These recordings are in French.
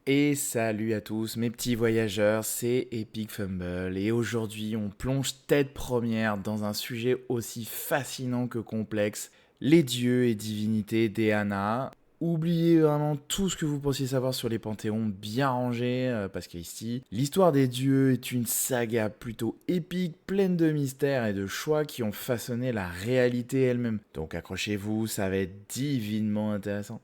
Et salut à tous mes petits voyageurs, c'est Epic Fumble et aujourd'hui on plonge tête première dans un sujet aussi fascinant que complexe, les dieux et divinités d'Eanna. Oubliez vraiment tout ce que vous pensiez savoir sur les panthéons bien rangés, parce qu'ici, l'histoire des dieux est une saga plutôt épique, pleine de mystères et de choix qui ont façonné la réalité elle-même. Donc accrochez-vous, ça va être divinement intéressant.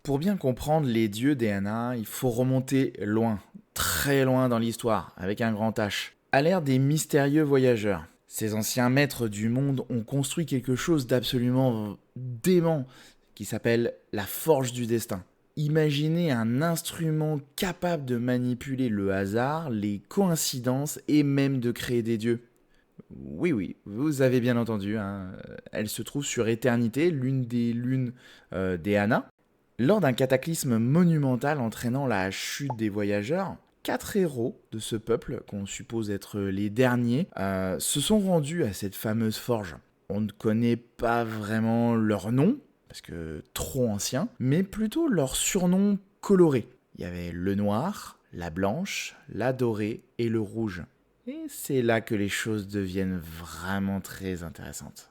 Pour bien comprendre les dieux d'Eanna, il faut remonter loin, très loin dans l'histoire, avec un grand H, à l'ère des mystérieux voyageurs. Ces anciens maîtres du monde ont construit quelque chose d'absolument dément qui s'appelle la forge du destin. Imaginez un instrument capable de manipuler le hasard, les coïncidences et même de créer des dieux. Oui, oui, vous avez bien entendu, hein. Elle se trouve sur Éternité, l'une des lunes d'Eanna. Lors d'un cataclysme monumental entraînant la chute des voyageurs, 4 héros de ce peuple, qu'on suppose être les derniers, se sont rendus à cette fameuse forge. On ne connaît pas vraiment leur nom, parce que trop ancien, mais plutôt leur surnom coloré. Il y avait le noir, la blanche, la dorée et le rouge. Et c'est là que les choses deviennent vraiment très intéressantes.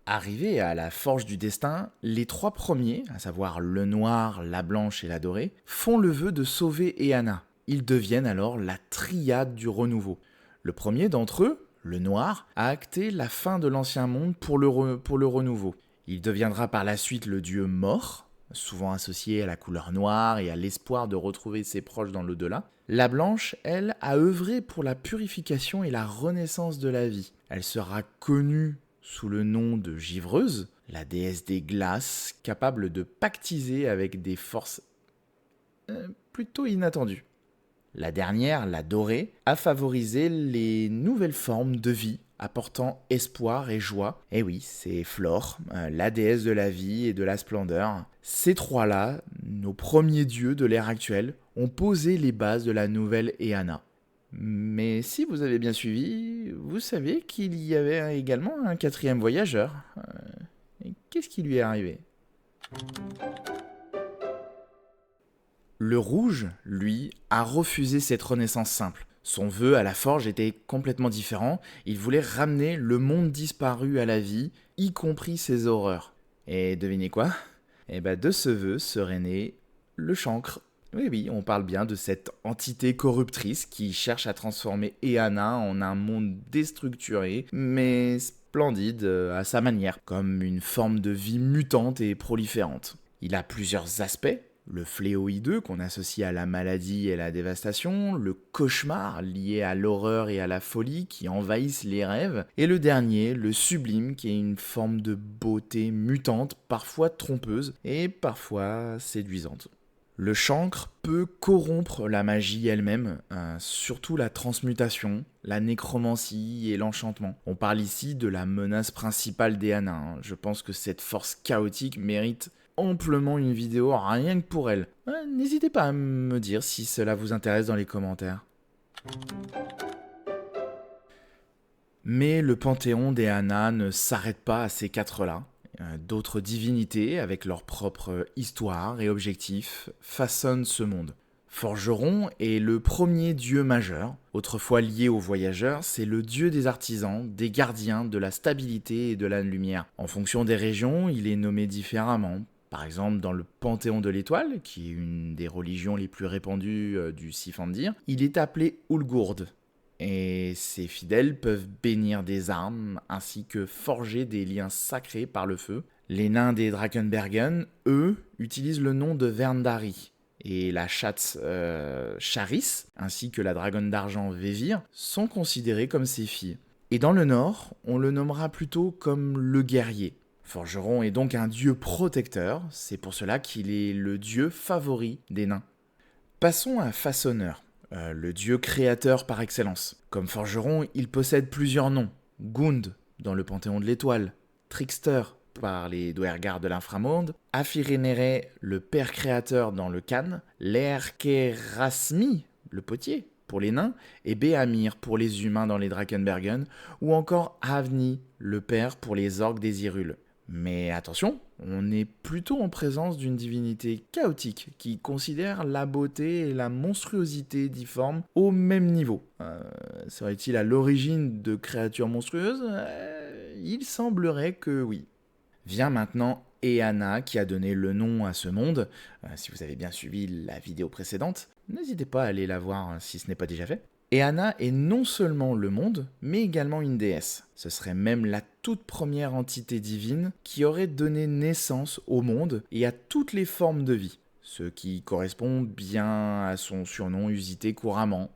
Arrivés à la forge du destin, les 3 premiers, à savoir le noir, la blanche et la dorée, font le vœu de sauver Eanna. Ils deviennent alors la triade du renouveau. Le premier d'entre eux, le noir, a acté la fin de l'ancien monde pour le renouveau. Il deviendra par la suite le dieu mort, souvent associé à la couleur noire et à l'espoir de retrouver ses proches dans l'au-delà. La blanche, elle, a œuvré pour la purification et la renaissance de la vie. Elle sera connue sous le nom de Givreuse, la déesse des glaces, capable de pactiser avec des forces plutôt inattendues. La dernière, la dorée, a favorisé les nouvelles formes de vie, apportant espoir et joie. Et oui, c'est Flore, la déesse de la vie et de la splendeur. Ces trois-là, nos premiers dieux de l'ère actuelle, ont posé les bases de la nouvelle Eanna. Mais si vous avez bien suivi, vous savez qu'il y avait également un quatrième voyageur. Et qu'est-ce qui lui est arrivé? Le rouge, lui, a refusé cette renaissance simple. Son vœu à la forge était complètement différent. Il voulait ramener le monde disparu à la vie, y compris ses horreurs. Et devinez quoi? Eh ben de ce vœu serait né le chancre. Oui, oui, on parle bien de cette entité corruptrice qui cherche à transformer Eanna en un monde déstructuré, mais splendide à sa manière, comme une forme de vie mutante et proliférante. Il a plusieurs aspects. Le fléau hideux qu'on associe à la maladie et à la dévastation, le cauchemar lié à l'horreur et à la folie qui envahissent les rêves, et le dernier, le sublime, qui est une forme de beauté mutante, parfois trompeuse et parfois séduisante. Le chancre peut corrompre la magie elle-même, surtout la transmutation, la nécromancie et l'enchantement. On parle ici de la menace principale d'Eanna, hein. Je pense que cette force chaotique mérite amplement une vidéo rien que pour elle. N'hésitez pas à me dire si cela vous intéresse dans les commentaires. Mais le panthéon d'Eanna ne s'arrête pas à ces 4-là. D'autres divinités, avec leur propre histoire et objectifs, façonnent ce monde. Forgeron est le premier dieu majeur. Autrefois lié aux voyageurs, c'est le dieu des artisans, des gardiens, de la stabilité et de la lumière. En fonction des régions, il est nommé différemment. Par exemple, dans le Panthéon de l'Étoile, qui est une des religions les plus répandues du Sifandir, il est appelé Ulgurd. Et ses fidèles peuvent bénir des armes ainsi que forger des liens sacrés par le feu. Les nains des Drakenbergen, eux, utilisent le nom de Verndari. Et la chatte Charis, ainsi que la dragonne d'argent Vévir, sont considérées comme ses filles. Et dans le nord, on le nommera plutôt comme le guerrier. Forgeron est donc un dieu protecteur, c'est pour cela qu'il est le dieu favori des nains. Passons à Façonneur, le dieu créateur par excellence. Comme forgeron, il possède plusieurs noms. Gund, dans le Panthéon de l'Étoile, Trickster, par les Duergar de l'Inframonde, Afirenere, le père créateur dans le Khan, Lerkerasmi, le potier, pour les nains, et Béamir pour les humains dans les Drakenbergen, ou encore Havni, le père pour les orques des Hyrule. Mais attention, on est plutôt en présence d'une divinité chaotique qui considère la beauté et la monstruosité difforme au même niveau. Serait-il à l'origine de créatures monstrueuses? Il semblerait que oui. Vient maintenant Eana qui a donné le nom à ce monde. Si vous avez bien suivi la vidéo précédente, n'hésitez pas à aller la voir si ce n'est pas déjà fait. Eana est non seulement le monde, mais également une déesse. Ce serait même la toute première entité divine qui aurait donné naissance au monde et à toutes les formes de vie, ce qui correspond bien à son surnom usité couramment,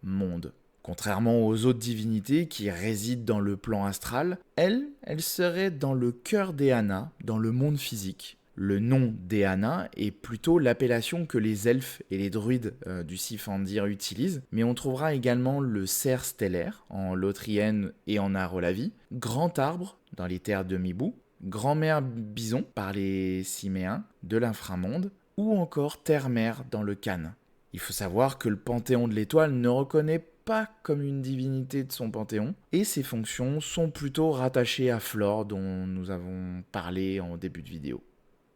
monde. Contrairement aux autres divinités qui résident dans le plan astral, elle serait dans le cœur d'Eana, dans le monde physique. Le nom d'Eana est plutôt l'appellation que les elfes et les druides du Sifandir utilisent, mais on trouvera également le cerf stellaire en Lothrien et en Arolavi, grand arbre dans les terres de Mibou, grand-mère bison par les Ciméens de l'inframonde, ou encore terre-mère dans le Khan. Il faut savoir que le Panthéon de l'Étoile ne reconnaît pas comme une divinité de son panthéon, et ses fonctions sont plutôt rattachées à Flore dont nous avons parlé en début de vidéo.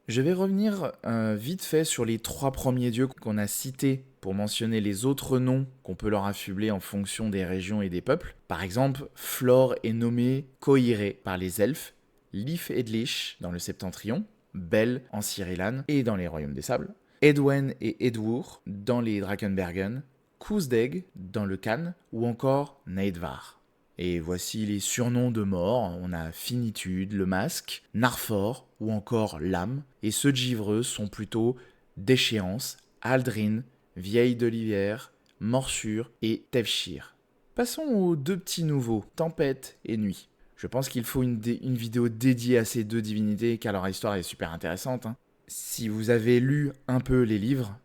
Je vais revenir vite fait sur les 3 premiers dieux qu'on a cités pour mentionner les autres noms qu'on peut leur affubler en fonction des régions et des peuples. Par exemple, Flore est nommée Koiré par les elfes, Lif Edlich dans le Septentrion, Bel en Cirilan et dans les Royaumes des Sables, Edwen et Edwur dans les Drakenbergen, Kuzdeg dans le Khan ou encore Neidvar. Et voici les surnoms de morts. On a Finitude, le masque, Narfor ou encore l'âme. Et ceux de Givreuse sont plutôt Déchéance, Aldrin, Vieille d'Olivière, Morsure et Tevshir. Passons aux 2 petits nouveaux, Tempête et Nuit. Je pense qu'il faut une vidéo dédiée à ces 2 divinités car leur histoire est super intéressante. Si vous avez lu un peu les livres,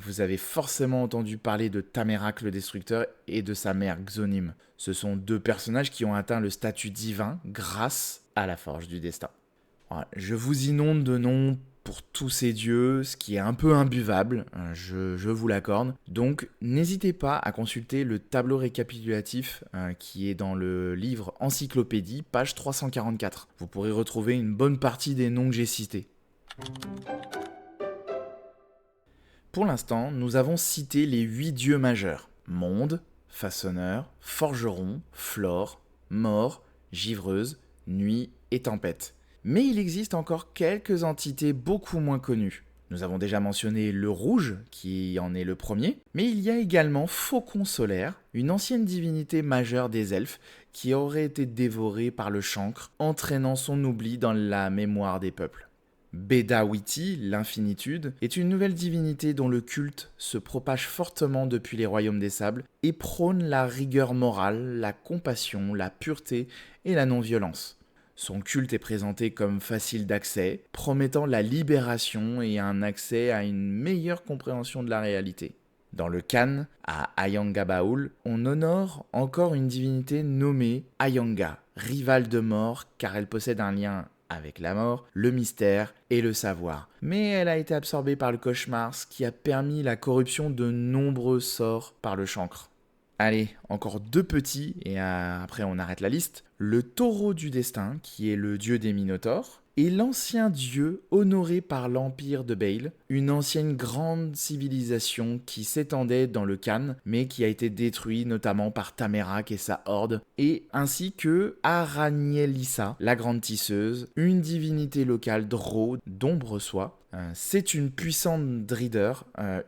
vous avez forcément entendu parler de Tamerak le Destructeur et de sa mère Xonim. Ce sont 2 personnages qui ont atteint le statut divin grâce à la forge du destin. Voilà, je vous inonde de noms pour tous ces dieux, ce qui est un peu imbuvable, je vous l'accorde. Donc n'hésitez pas à consulter le tableau récapitulatif qui est dans le livre Encyclopédie, page 344. Vous pourrez retrouver une bonne partie des noms que j'ai cités. Pour l'instant, nous avons cité les 8 dieux majeurs. Monde, Façonneur, Forgeron, Flore, Mort, Givreuse, Nuit et Tempête. Mais il existe encore quelques entités beaucoup moins connues. Nous avons déjà mentionné le Rouge, qui en est le premier, mais il y a également Faucon Solaire, une ancienne divinité majeure des elfes, qui aurait été dévorée par le chancre, entraînant son oubli dans la mémoire des peuples. Bedawiti, l'infinitude, est une nouvelle divinité dont le culte se propage fortement depuis les royaumes des sables et prône la rigueur morale, la compassion, la pureté et la non-violence. Son culte est présenté comme facile d'accès, promettant la libération et un accès à une meilleure compréhension de la réalité. Dans le Khan, à Ayangabaul, on honore encore une divinité nommée Ayanga, rivale de mort car elle possède un lien avec la mort, le mystère et le savoir. Mais elle a été absorbée par le cauchemar, ce qui a permis la corruption de nombreux sorts par le chancre. Allez, encore 2 petits, et après on arrête la liste. Le taureau du destin, qui est le dieu des Minotaures, et l'ancien dieu honoré par l'Empire de Bale, une ancienne grande civilisation qui s'étendait dans le Khan, mais qui a été détruite notamment par Tamerak et sa horde, et ainsi que Aranielissa, la grande tisseuse, une divinité locale Drow d'ombre soie. C'est une puissante Drider,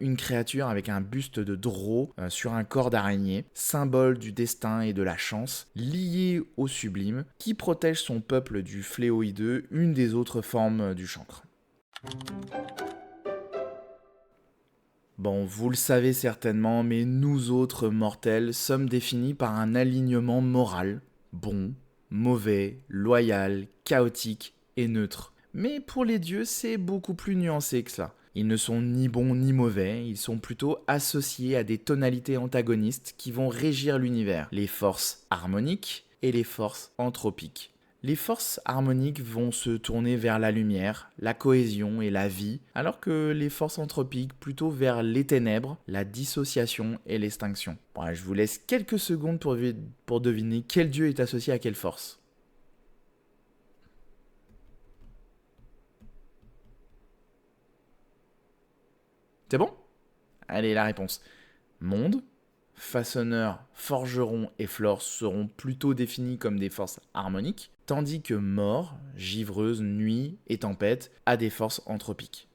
une créature avec un buste de Drow sur un corps d'araignée, symbole du destin et de la chance, lié au sublime, qui protège son peuple du fléau hideux, une des autres formes du chancre. Bon, vous le savez certainement, mais nous autres mortels sommes définis par un alignement moral, bon, mauvais, loyal, chaotique et neutre. Mais pour les dieux, c'est beaucoup plus nuancé que ça. Ils ne sont ni bons ni mauvais, ils sont plutôt associés à des tonalités antagonistes qui vont régir l'univers, les forces harmoniques et les forces anthropiques. Les forces harmoniques vont se tourner vers la lumière, la cohésion et la vie, alors que les forces anthropiques plutôt vers les ténèbres, la dissociation et l'extinction. Bon, je vous laisse quelques secondes pour deviner quel dieu est associé à quelle force. C'est bon? Allez, la réponse. Monde, façonneur, forgeron et flore seront plutôt définis comme des forces harmoniques, tandis que mort, givreuse, nuit et tempête a des forces anthropiques.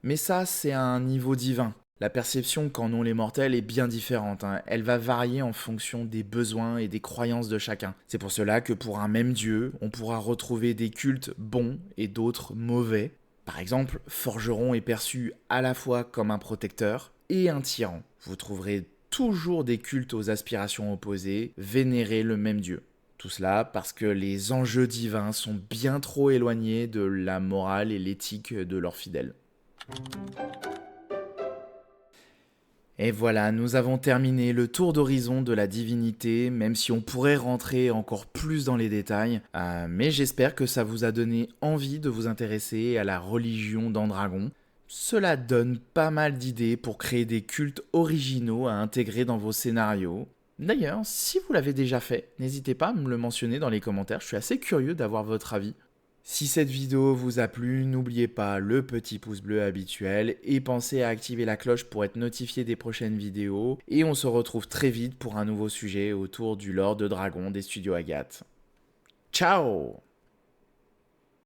Mais ça, c'est à un niveau divin. La perception qu'en ont les mortels est bien différente, hein. Elle va varier en fonction des besoins et des croyances de chacun. C'est pour cela que pour un même dieu, on pourra retrouver des cultes bons et d'autres mauvais. Par exemple, forgeron est perçu à la fois comme un protecteur et un tyran. Vous trouverez toujours des cultes aux aspirations opposées, vénérer le même dieu. Tout cela parce que les enjeux divins sont bien trop éloignés de la morale et l'éthique de leurs fidèles. Et voilà, nous avons terminé le tour d'horizon de la divinité, même si on pourrait rentrer encore plus dans les détails. Mais j'espère que ça vous a donné envie de vous intéresser à la religion d'Andragon. Cela donne pas mal d'idées pour créer des cultes originaux à intégrer dans vos scénarios. D'ailleurs, si vous l'avez déjà fait, n'hésitez pas à me le mentionner dans les commentaires, je suis assez curieux d'avoir votre avis. Si cette vidéo vous a plu, n'oubliez pas le petit pouce bleu habituel et pensez à activer la cloche pour être notifié des prochaines vidéos. Et on se retrouve très vite pour un nouveau sujet autour du lore de Dragon des studios Agathe. Ciao!